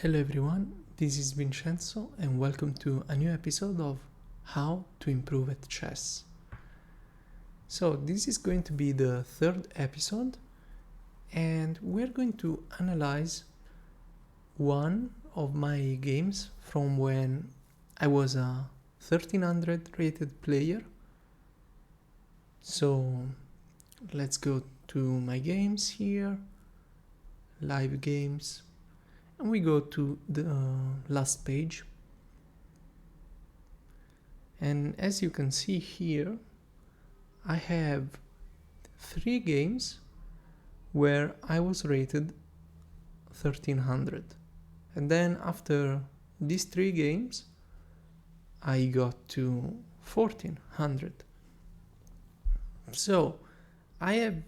Hello everyone, this is Vincenzo and welcome to a new episode of How to Improve at Chess. So this is going to be the third episode and we're going to analyze one of my games from when I was a 1300 rated player. So let's go to my games here, live games. And we go to the last page, and as you can see here I have 3 games where I was rated 1300, and then after these 3 games I got to 1400. So I have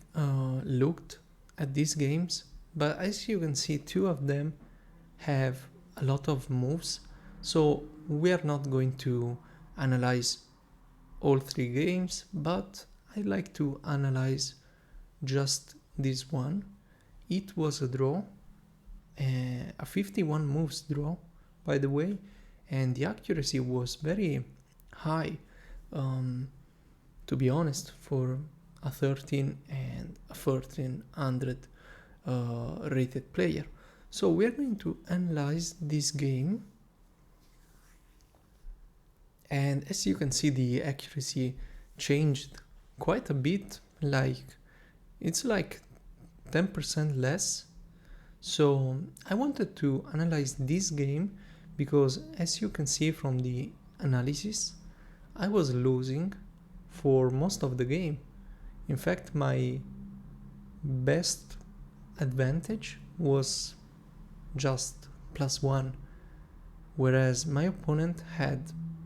looked at these games, but as you can see 2 of them have a lot of moves, so we are not going to analyze all 3 games, but I like to analyze just this one. It was a draw, a 51 moves draw, by the way, and the accuracy was very high, to be honest, for a 13 and a 1400 rated player. So we're going to analyze this game, and as you can see the accuracy changed quite a bit, it's like 10% less. So I wanted to analyze this game because as you can see from the analysis I was losing for most of the game. In fact, my best advantage was just +1, whereas my opponent had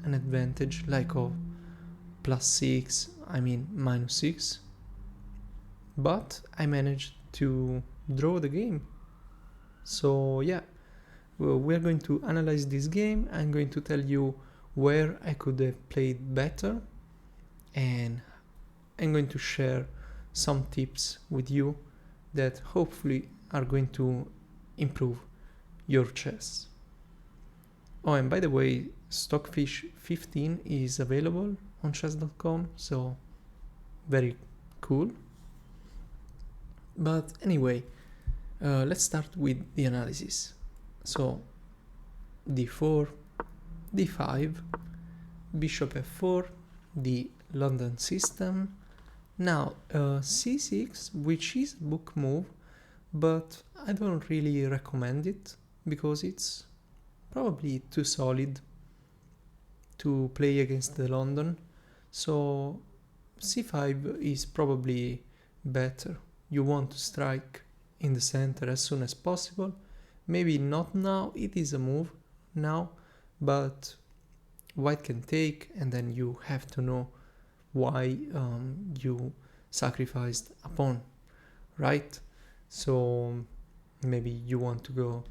an advantage like of +6, -6, but I managed to draw the game. So yeah, we're going to analyze this game. I'm going to tell you where I could have played better, and I'm going to share some tips with you that hopefully are going to improve your chess. Oh, and by the way, Stockfish 15 is available on chess.com, so very cool. But anyway, let's start with the analysis. So d4, d5, bishop f4, the London system. Now c6, which is a book move, but I don't really recommend it because it's probably too solid to play against the London. So c5 is probably better. You want to strike in the center as soon as possible. Maybe not now, it is a move now, but white can take, and then you have to know why you sacrificed a pawn, right? So maybe you want to go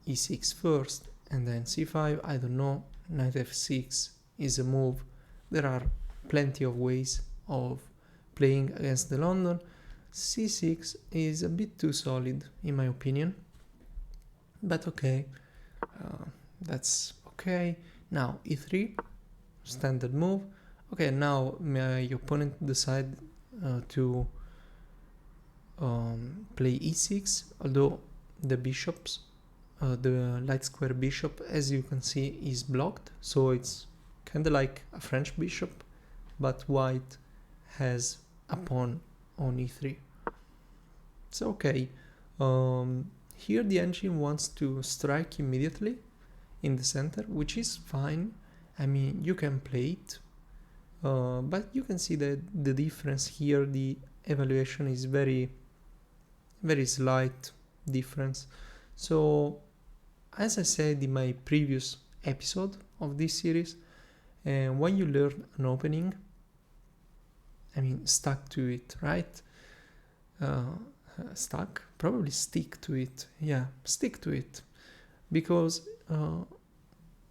e6 first and then c5, I don't know, knight f6 is a move. There are plenty of ways of playing against the London. c6 is a bit too solid in my opinion, but okay, that's okay. Now e3, standard move. Okay, now my opponent decided to play e6, although the bishops, the light square bishop, as you can see, is blocked, so it's kind of like a French bishop, but white has a pawn on e3. So okay, here the engine wants to strike immediately in the center, which is fine. I mean, you can play it, but you can see that the difference here, the evaluation is very slight difference. So as I said in my previous episode of this series, when you learn an opening, stuck to it, right? Probably stick to it. Yeah, stick to it, because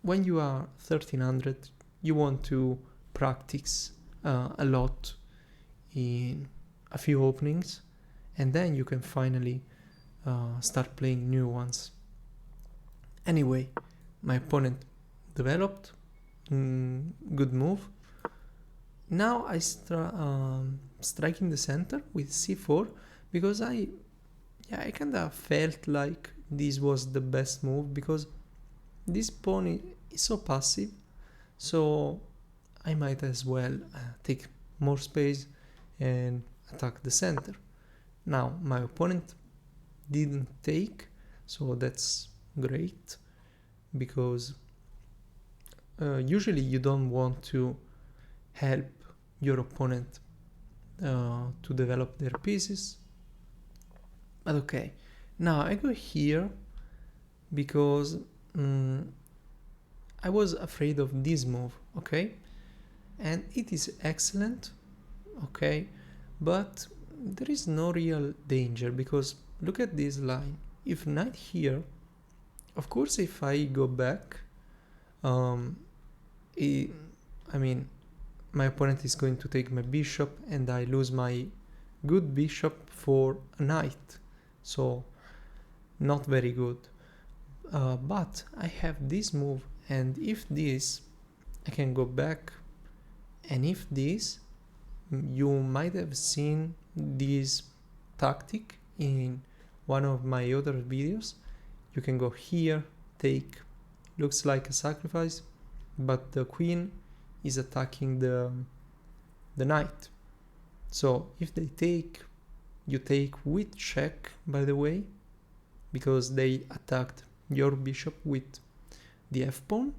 when you are 1300 you want to practice a lot in a few openings, and then you can finally start playing new ones. Anyway, my opponent developed, good move. Now I strike in the center with c4 because I kind of felt like this was the best move because this pawn is so passive, so I might as well take more space and attack the center. Now my opponent didn't take, so that's great because usually you don't want to help your opponent to develop their pieces. But okay, now I go here because I was afraid of this move, okay? And it is excellent, okay? But there is no real danger because look at this line. If knight here, of course if I go back, my opponent is going to take my bishop and I lose my good bishop for a knight. So not very good. But I have this move, and if this, I can go back, and if this, you might have seen this tactic in one of my other videos. You can go here, take, looks like a sacrifice, but the queen is attacking the knight. So if they take, you take with check, by the way, because they attacked your bishop with the f pawn,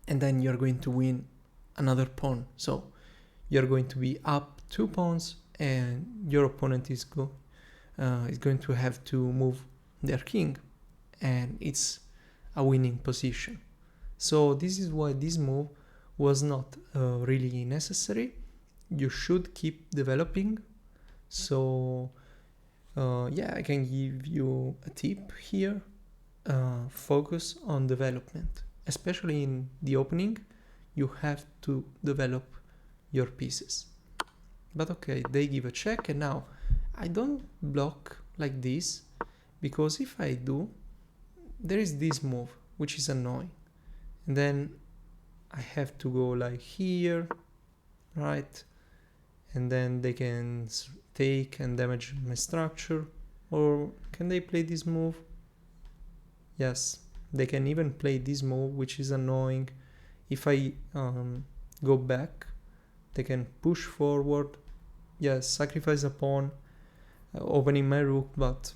and then you're going to win another pawn. So you're going to be up 2 pawns, and your opponent is going to have to move their king, and it's a winning position. So this is why this move was not really necessary. You should keep developing. So I can give you a tip here. Focus on development, especially in the opening. You have to develop your pieces. But okay, they give a check, and now I don't block like this because if I do, there is this move which is annoying, and then I have to go like here, right? And then they can take and damage my structure. Or can they play this move? Yes, they can even play this move, which is annoying. If I go back, they can push forward. Yes, sacrifice a pawn, opening my rook, but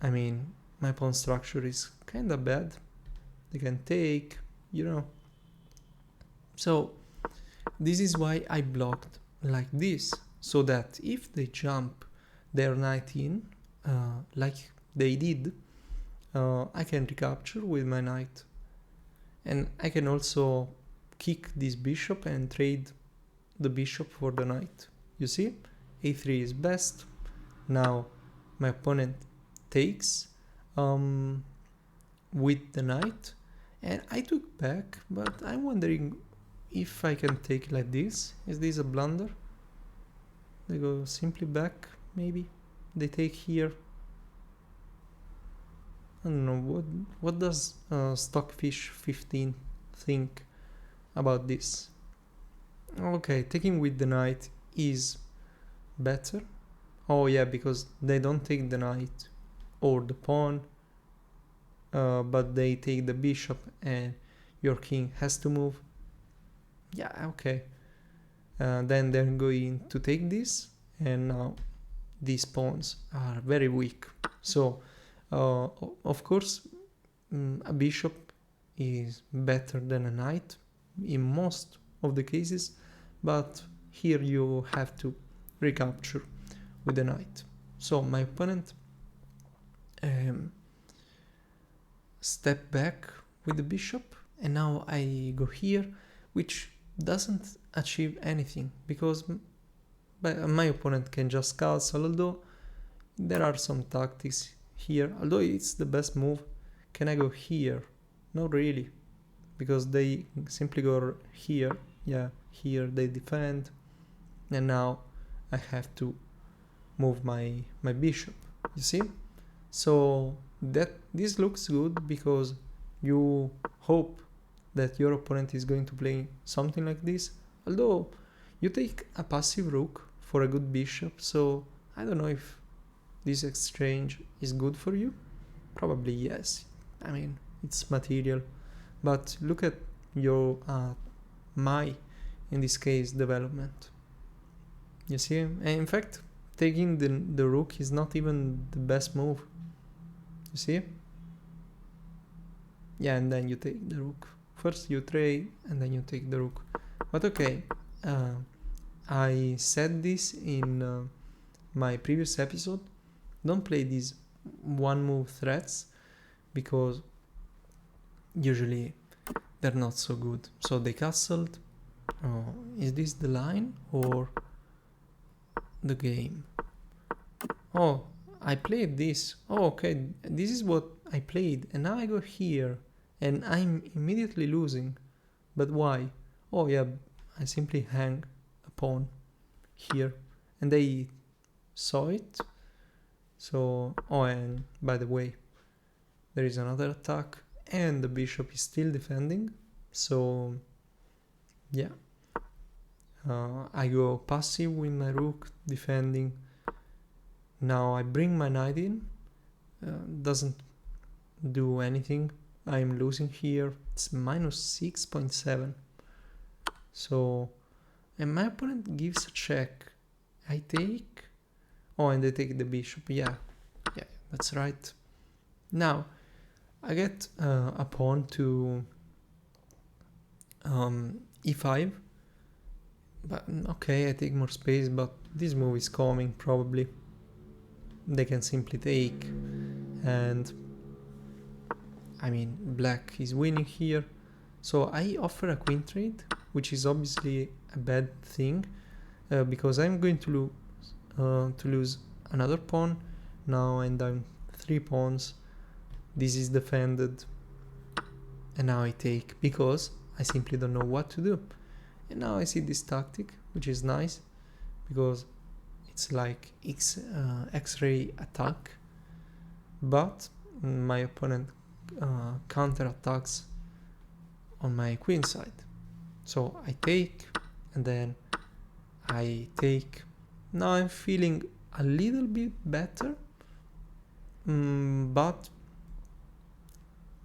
I mean, my pawn structure is kind of bad. They can take, So this is why I blocked like this, so that if they jump their knight in, like they did, I can recapture with my knight. And I can also kick this bishop and trade the bishop for the knight. You see? a3 is best. Now my opponent takes with the knight, and I took back, but I'm wondering if I can take like this. Is this a blunder? They go simply back, maybe. They take here. I don't know, what does Stockfish 15 think about this? Okay, taking with the knight is better. Oh yeah, because they don't take the knight or the pawn, but they take the bishop and your king has to move. Yeah, okay. Then they're going to take this, and now these pawns are very weak. So of course a bishop is better than a knight in most of the cases, but here you have to recapture with the knight. So my opponent step back with the bishop, and now I go here, which doesn't achieve anything because my opponent can just castle, although there are some tactics here, although it's the best move. Can I go here? Not really, because they simply go here. Yeah, here they defend, and now I have to move my bishop, you see? So that this looks good because You hope that your opponent is going to play something like this, although you take a passive rook for a good bishop, so I don't know if this exchange is good for you. Probably yes. I mean, it's material, but look at your my, in this case, development. You see, and in fact, taking the rook is not even the best move. You see? Yeah, and then you take the rook. First you trade, and then you take the rook. But okay, I said this in my previous episode. Don't play these one move threats, because usually they're not so good. So they castled. Oh, is this the line or the game? Oh, I played this. Oh, okay, this is what I played, and now I go here, and I'm immediately losing. But why? Oh yeah, I simply hang a pawn here, and they saw it. So, oh, and by the way, there is another attack, and the bishop is still defending. So, yeah, I go passive with my rook defending. Now I bring my knight in. Doesn't do anything. I'm losing here. It's minus 6.7. So, and my opponent gives a check. I take. Oh, and they take the bishop. Yeah, that's right. Now, I get a pawn to e5. But okay, I take more space, but this move is coming probably. They can simply take, and I mean, black is winning here. So I offer a queen trade, which is obviously a bad thing, because I'm going to lose another pawn. Now I'm down 3 pawns. This is defended, and now I take, because I simply don't know what to do. And now I see this tactic, which is nice, because it's like X-ray attack, but my opponent counter attacks on my queen side. So I take, and then I take. Now I'm feeling a little bit better, but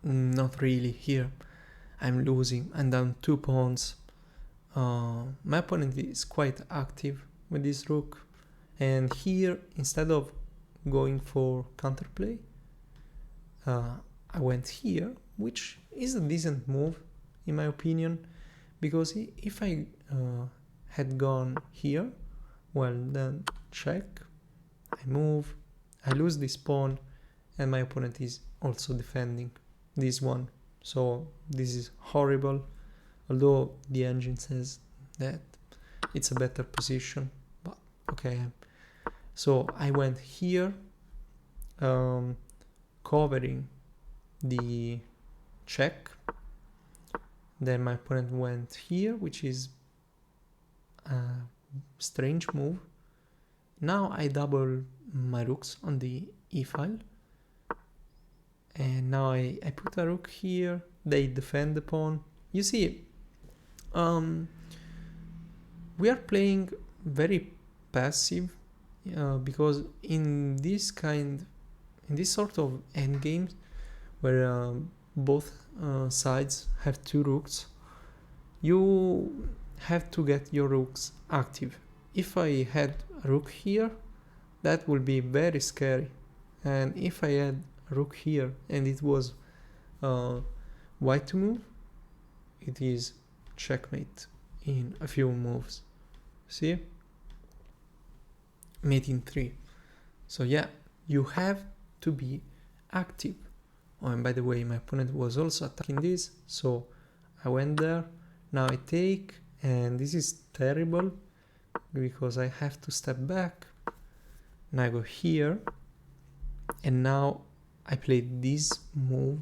not really here. I'm losing. I'm down 2 pawns. My opponent is quite active with this rook, and here, instead of going for counterplay, I went here, which is a decent move in my opinion, because if I had gone here, well, then check, I move, I lose this pawn, and my opponent is also defending this one. So this is horrible, although the engine says that it's a better position, but okay. So I went here, covering the check. Then my opponent went here, which is a strange move. Now I double my rooks on the e file, and now I put a rook here. They defend the pawn. You see, we are playing very passive, because in this sort of endgames where both sides have 2 rooks, you have to get your rooks active. If I had a rook here, that would be very scary, and if I had a rook here and it was white to move, it is checkmate in a few moves. See? Mate in 3. So yeah, you have to be active. Oh, and by the way, my opponent was also attacking this, so I went there. Now I take, and this is terrible because I have to step back. Now I go here, and now I played this move,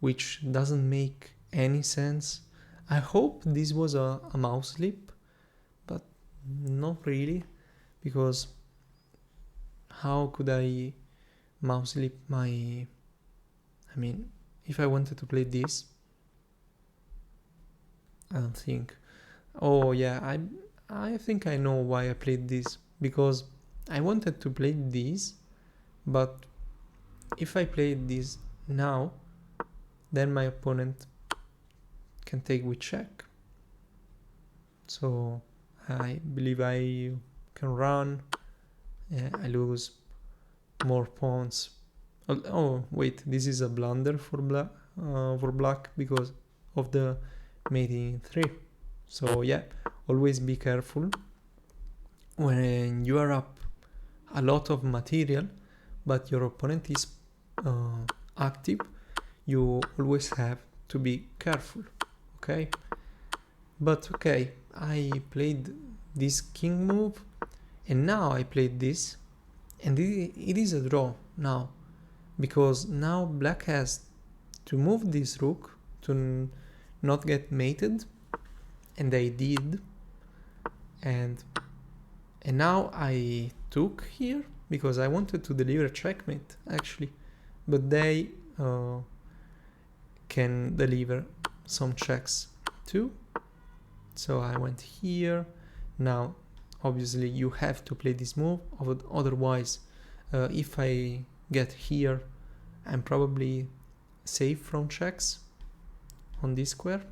which doesn't make any sense. I hope this was a mouse slip, but not really, because how could I mouse slip my... I mean, if I wanted to play this, I don't think. Oh yeah, I think I know why I played this, because I wanted to play this, but if I play this now, then my opponent can take with check. So I believe I can run. Yeah, I lose more pawns. Oh wait, this is a blunder for black because of the mating 3. So yeah, always be careful when you are up a lot of material but your opponent is active. You always have to be careful, okay? But okay, I played this king move and now I played this, and it is a draw now, because now black has to move this rook to not get mated, and I did, and now I took here because I wanted to deliver checkmate actually, but they can deliver some checks too. So I went here. Now obviously you have to play this move, otherwise if I get here I'm probably safe from checks on this square,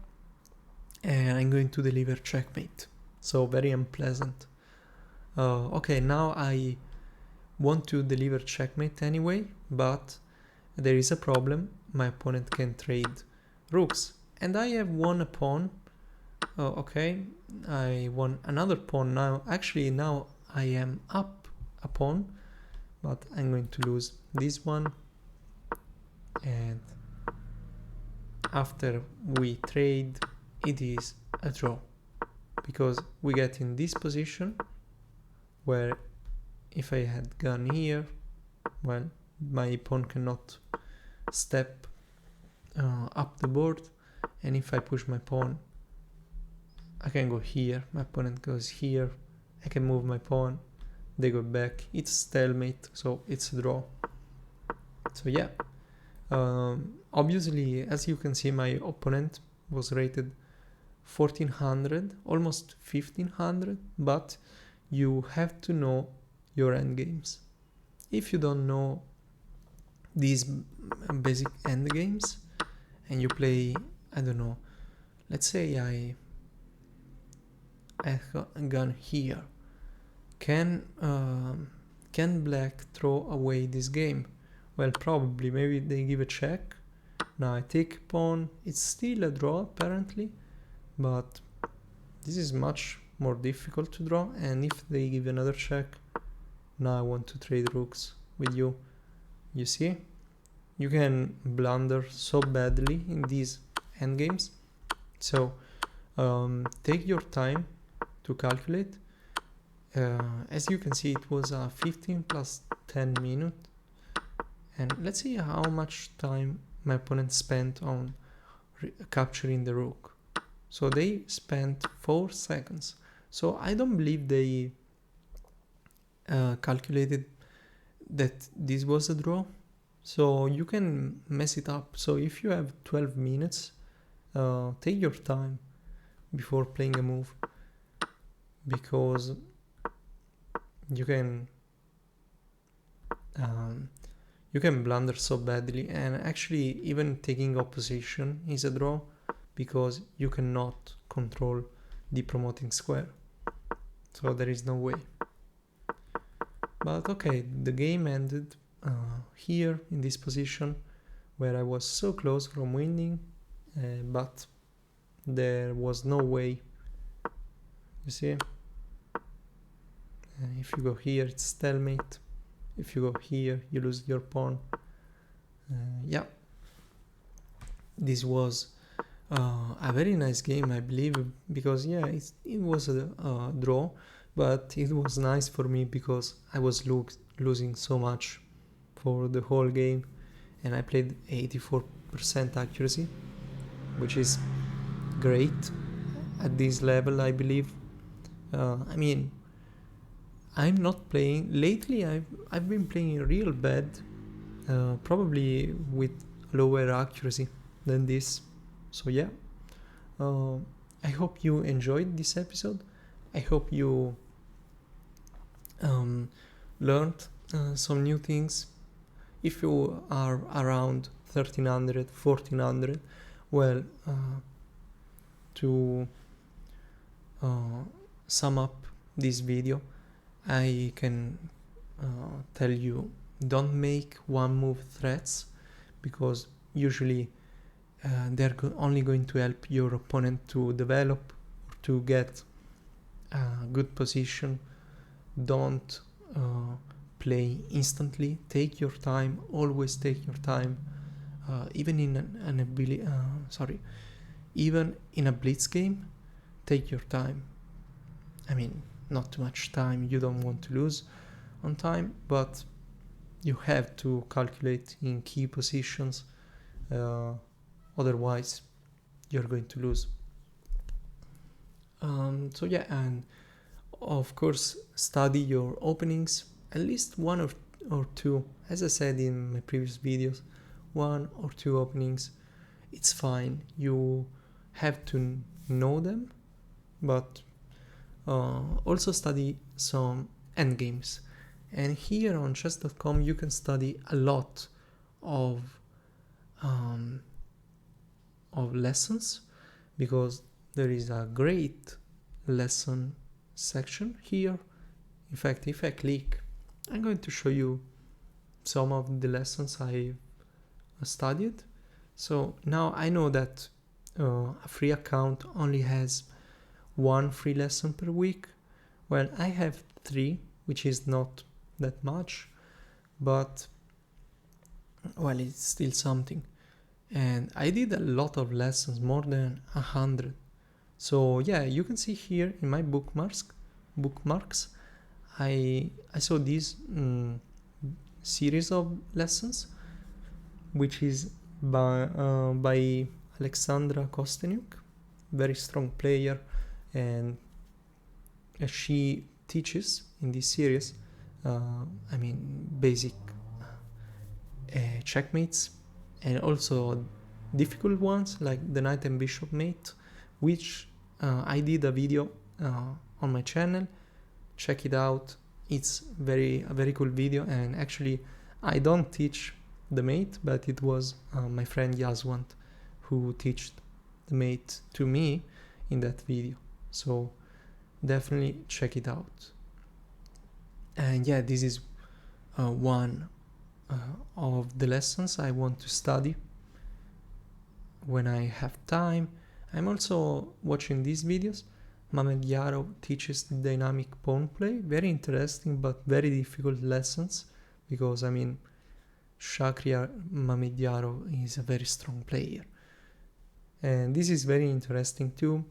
and I'm going to deliver checkmate, so very unpleasant. Okay, now I want to deliver checkmate anyway, but there is a problem. My opponent can trade rooks and I have won a pawn. Okay, I won another pawn now. Actually now I am up a pawn, but I'm going to lose this one, and after we trade it is a draw, because we get in this position where if I had gone here, well, my pawn cannot step up the board, and if I push my pawn I can go here, my opponent goes here, I can move my pawn, they go back, it's stalemate, so it's a draw. So yeah, obviously as you can see my opponent was rated 1400, almost 1500, but you have to know your endgames. If you don't know these basic endgames and you play, I don't know, let's say I gone here, can black throw away this game? Well, probably. Maybe they give a check. Now I take pawn. It's still a draw apparently, but this is much more difficult to draw, and if they give another check, now I want to trade rooks with you. You see, you can blunder so badly in these endgames, so take your time to calculate. As you can see, it was a 15 plus 10 minute, and let's see how much time my opponent spent on capturing the rook. So they spent 4 seconds. So I don't believe they calculated that this was a draw. So you can mess it up. So if you have 12 minutes, take your time before playing a move, because you can blunder so badly, and actually even taking opposition is a draw because you cannot control the promoting square, so there is no way. But okay, the game ended here in this position where I was so close from winning, but there was no way. You see, if you go here it's stalemate, if you go here you lose your pawn. Yeah, this was a very nice game, I believe, because yeah, it was a draw, but it was nice for me because I was losing so much for the whole game, and I played 84% accuracy, which is great at this level, I believe. I mean, I'm not playing lately. I've been playing real bad, probably with lower accuracy than this. So yeah, I hope you enjoyed this episode. I hope you learned some new things. If you are around 1300, 1400, well, to sum up this video, I can tell you, don't make one move threats, because usually they're only going to help your opponent to develop or to get a good position. Don't play instantly. Take your time. Always take your time. Even in even in a blitz game, take your time. I mean, not too much time. You don't want to lose on time, but you have to calculate in key positions. Otherwise, you're going to lose. So yeah, and of course, study your openings, at least one or two. As I said in my previous videos, 1 or 2 openings, it's fine. You have to know them, but also study some endgames. And here on chess.com you can study a lot of lessons, because there is a great lesson section here. In fact, if I click, I'm going to show you some of the lessons I've studied. So now I know that a free account only has 1 free lesson per week. Well, I have 3, which is not that much, but well, it's still something. And I did a lot of lessons, more than 100. So yeah, you can see here in my bookmarks, I saw this series of lessons, which is by Alexandra Kostenyuk, very strong player, and she teaches in this series basic checkmates, and also difficult ones like the knight and bishop mate, which I did a video on my channel. Check it out. It's a very cool video, and actually I don't teach the mate, but it was my friend Yaswant who taught the mate to me in that video. So definitely check it out. And yeah, this is one of the lessons I want to study when I have time. I'm also watching these videos. Mehmet Yarov teaches dynamic pawn play. Very interesting, but very difficult lessons, because Shakhriyar Mamedyanov is a very strong player. And this is very interesting too.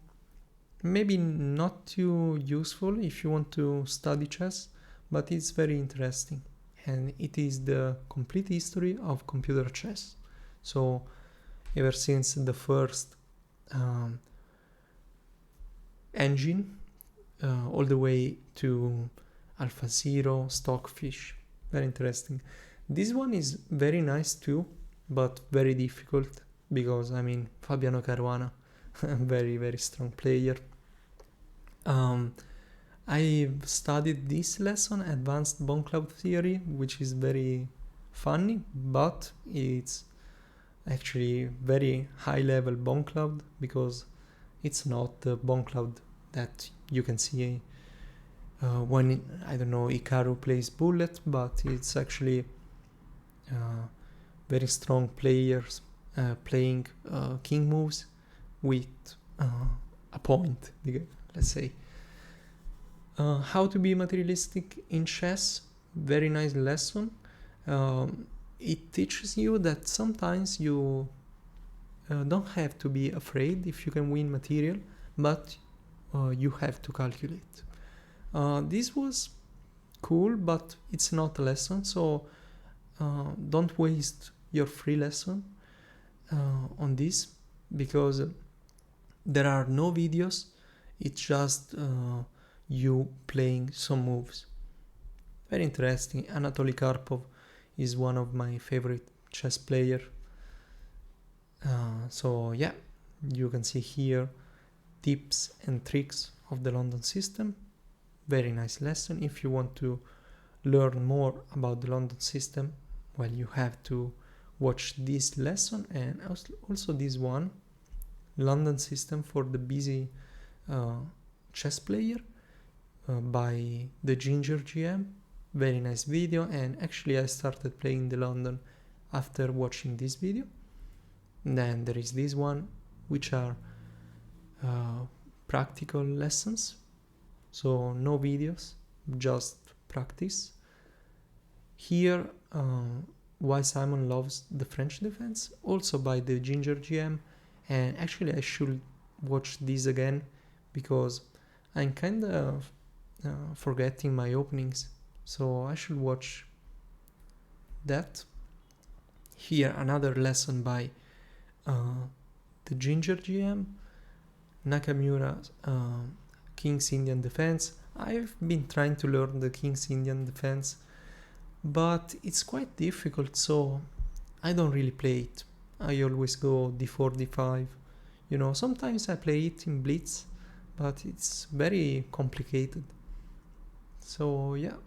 Maybe not too useful if you want to study chess, but it's very interesting. And it is the complete history of computer chess. So ever since the first engine all the way to AlphaZero, Stockfish. Very interesting. This one is very nice too, but very difficult, because Fabiano Caruana, very strong player. I've studied this lesson, Advanced Bone Cloud Theory, which is very funny, but it's actually very high level bone cloud, because it's not the bone cloud that you can see when Hikaru plays Bullet, but it's actually very strong players playing king moves with a point, let's say. How to be materialistic in chess, very nice lesson. It teaches you that sometimes you don't have to be afraid if you can win material, but you have to calculate. This was cool, but it's not a lesson, so don't waste your free lesson on this, because there are no videos. It's just you playing some moves. Very interesting. Anatoly Karpov is one of my favorite chess player. So yeah, you can see here tips and tricks of the London system. Very nice lesson. If you want to learn more about the London system, well, you have to watch this lesson and also this one, London system for the busy chess player, by the Ginger GM. Very nice video, and actually I started playing the London after watching this video. And then there is this one, which are practical lessons, so no videos, just practice. Here, Why Simon Loves the French Defense, also by the Ginger GM, and actually I should watch this again because I'm kind of forgetting my openings, so I should watch that. Here another lesson by the Ginger GM, Nakamura's King's Indian Defense. I've been trying to learn the King's Indian Defense, but it's quite difficult, so I don't really play it. I always go d4, d5. You know, sometimes I play it in blitz, but it's very complicated. So yeah,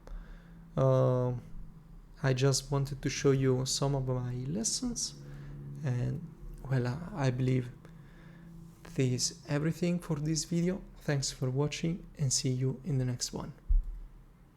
I just wanted to show you some of my lessons, and well, I believe this is everything for this video. Thanks for watching and see you in the next one.